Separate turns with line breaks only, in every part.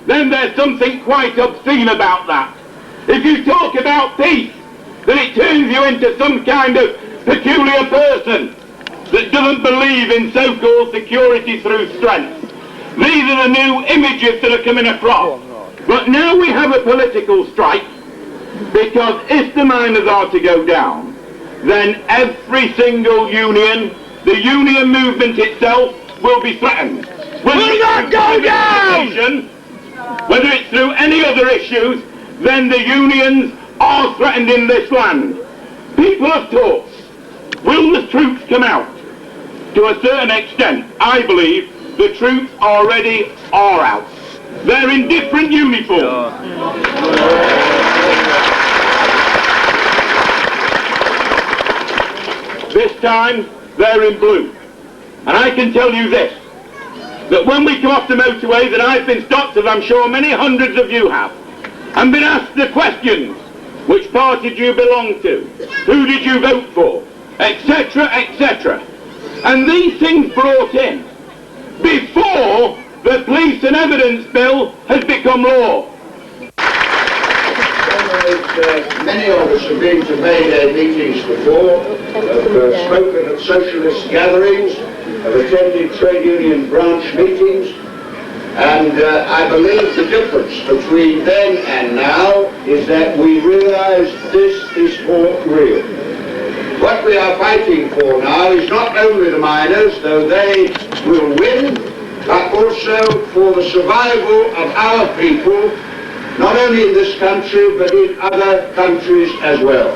then there's something quite obscene about that. If you talk about peace, then it turns you into some kind of peculiar person that doesn't believe in so-called security through strength. These are the new images that are coming across. But now we have a political strike, because if the miners are to go down, then every single union, the union movement itself, will be threatened. Will not go down! Whether it's through any other issues, then the unions are threatened in this land. People have talked. Will the troops come out? To a certain extent, I believe the troops already are out. They're in different uniforms. This time, they're in blue. And I can tell you this, that when we come off the motorways, and I've been stopped, as I'm sure many hundreds of you have, and been asked the questions, which party do you belong to? Who did you vote for? Etc., etc. And these things brought in before the Police and Evidence Bill has become law.
Many of us have been to May Day meetings before, have spoken at socialist gatherings, have attended trade union branch meetings, and I believe the difference between then and now is that we realise this is for real. What we are fighting for now is not only the miners, though they will win, but also for the survival of our people, not only in this country, but in other countries as well.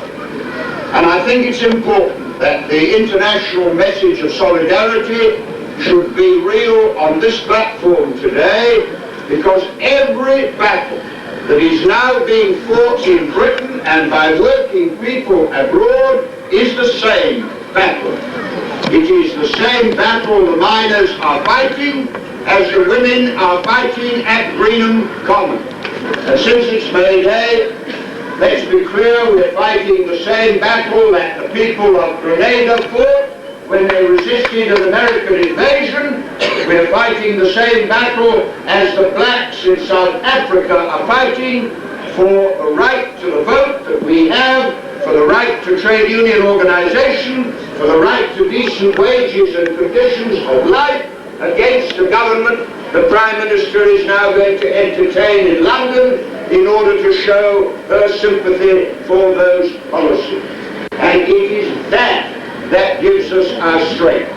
And I think it's important that the international message of solidarity should be real on this platform today, because every battle that is now being fought in Britain and by working people abroad is the same battle. It is the same battle the miners are fighting as the women are fighting at Greenham Common. And since it's May Day, let's be clear, we're fighting the same battle that the people of Grenada fought when they resisted an American invasion. We're fighting the same battle as the blacks in South Africa are fighting for the right to the vote that we have, for the right to trade union organization, for the right to decent wages and conditions of life, against the government the Prime Minister is now going to entertain in London in order to show her sympathy for those policies. And it is that gives us our strength.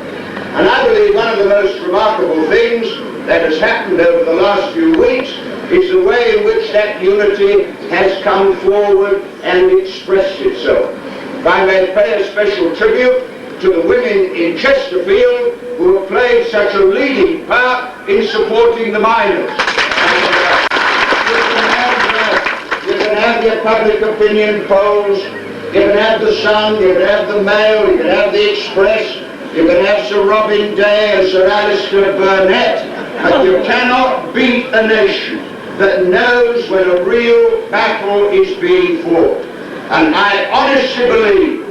And I believe one of the most remarkable things that has happened over the last few weeks is the way in which that unity has come forward and expressed itself. If I may pay a special tribute to the women in Chesterfield who have played such a leading part in supporting the miners. You can have your public opinion polls, you can have the Sun, you can have the Mail, you can have the Express, you can have Sir Robin Day and Sir Alistair Burnett, but you cannot beat a nation that knows when a real battle is being fought. And I honestly believe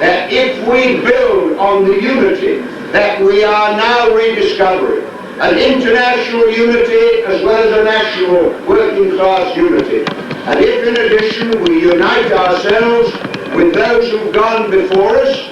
that if we build on the unity that we are now rediscovering, an international unity as well as a national working class unity, and if in addition we unite ourselves with those who've gone before us,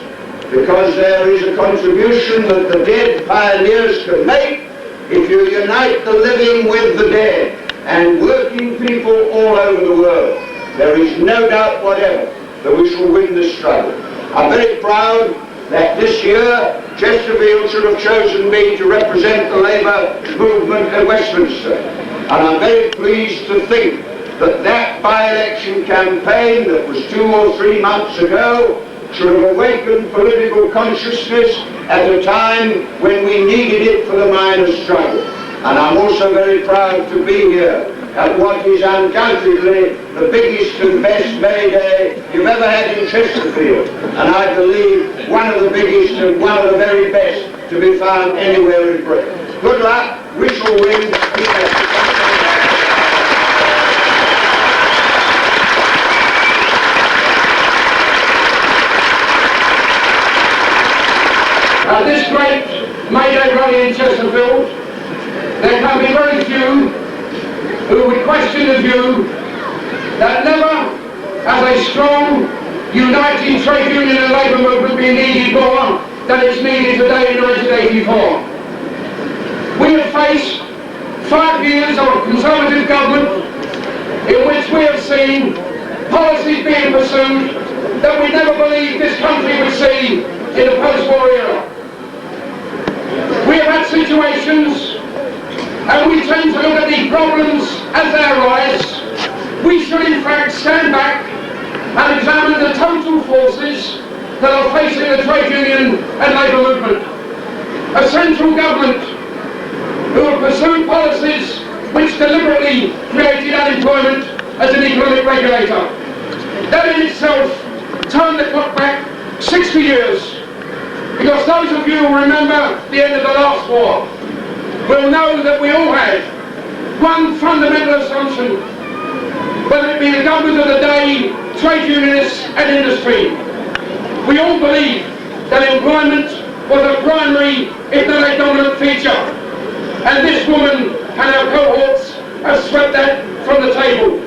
because there is a contribution that the dead pioneers can make, if you unite the living with the dead and working people all over the world, there is no doubt whatever that we shall win this struggle. I'm very proud that this year Chesterfield should have chosen me to represent the Labour movement at Westminster. And I'm very pleased to think that that by-election campaign that was 2 or 3 months ago should have awakened political consciousness at a time when we needed it for the miners' struggle. And I'm also very proud to be here at what is undoubtedly the biggest and best May Day you've ever had in Chesterfield, and I believe one of the biggest and one of the very best to be found anywhere in Britain. Good luck, we shall win. This great May Day rally in Chesterfield, there can be very few
who would question the view that never has a strong, uniting trade union and labour movement been needed more than it's needed today in 1984. We have faced 5 years of a Conservative government in which we have seen policies being pursued that we never believed this country would see in the post-war era. We have had situations, and we tend to look at these problems as they arise. We should in fact stand back and examine the total forces that are facing the trade union and labour movement. A central government who have pursued policies which deliberately created unemployment as an economic regulator. That in itself turned the clock back 60 years. Because those of you who remember the end of the last war will know that we all had one fundamental assumption, whether it be the government of the day, trade unionists and industry. We all believed that employment was a primary, if not a dominant feature. And this woman and her cohorts have swept that from the table.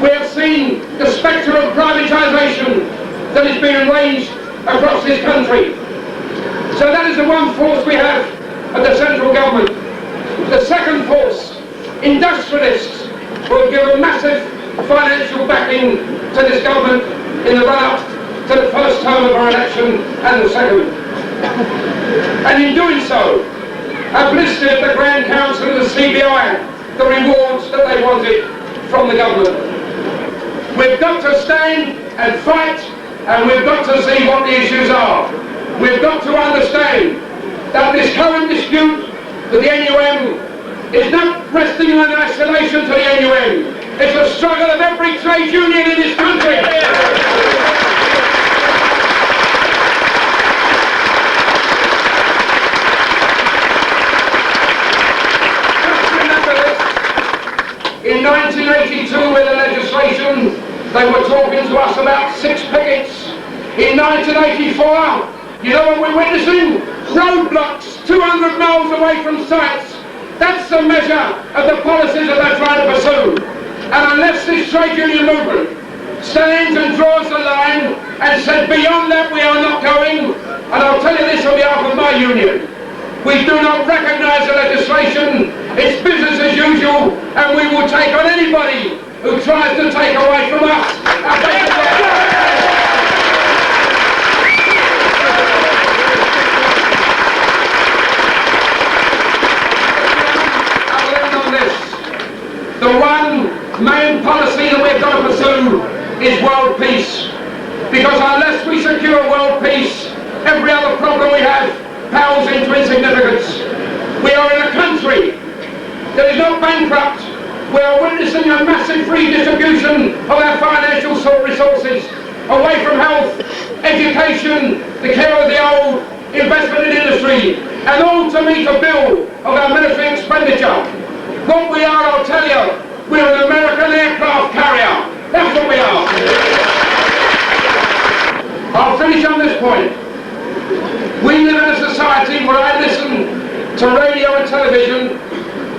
We have seen the spectre of privatisation that is being ranged across this country. So that is the one force we have at the central government. The second force, industrialists, who have given massive financial backing to this government in the run-up to the first term of our election and the second. And in doing so, have listed at the Grand Council of the CBI the rewards that they wanted from the government. We've got to stand and fight, and we've got to see what the issues are. We've got to understand that this current dispute with the NUM is not resting in isolation to the NUM. It's a struggle of every trade union in this country. In 1982, with the legislation, they were talking to us about 6 pickets. In 1984, you know what we're witnessing? Roadblocks 200 miles away from sites. That's the measure of the policies that they're trying to pursue. And unless this trade union movement stands and draws the line and says beyond that we are not going, and I'll tell you this on behalf of my union, we do not recognise the legislation. It's business as usual, and we will take on anybody who tries to take away from us. I will end on this. The one main policy that we've got to pursue is world peace. Because unless we secure world peace, every other problem we have pales into insignificance. We are in a country that is not bankrupt. We are witnessing a massive redistribution of our financial resources away from health, education, the care of the old, investment in industry, and all to meet a bill of our military expenditure. What we are, I'll tell you, we're an American aircraft carrier. That's what we are. I'll finish on this point. We live in a society where I listen to radio and television.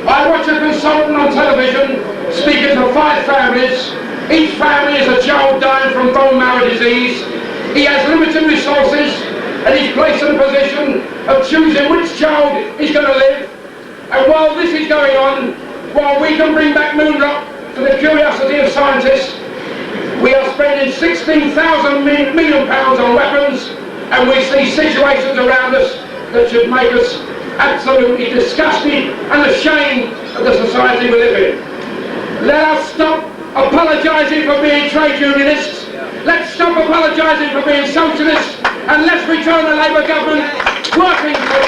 I watch a consultant on television speaking to 5 families. Each family is a child dying from bone marrow disease. He has limited resources and he's placed in a position of choosing which child is going to live. And while this is going on, while we can bring back moon rock to the curiosity of scientists, we are spending £16,000 million on weapons, and we see situations around us that should make us absolutely disgusted and ashamed of the society we live in. Let us stop apologising for being trade unionists. Let's stop apologising for being socialists, and let's return a Labour government working for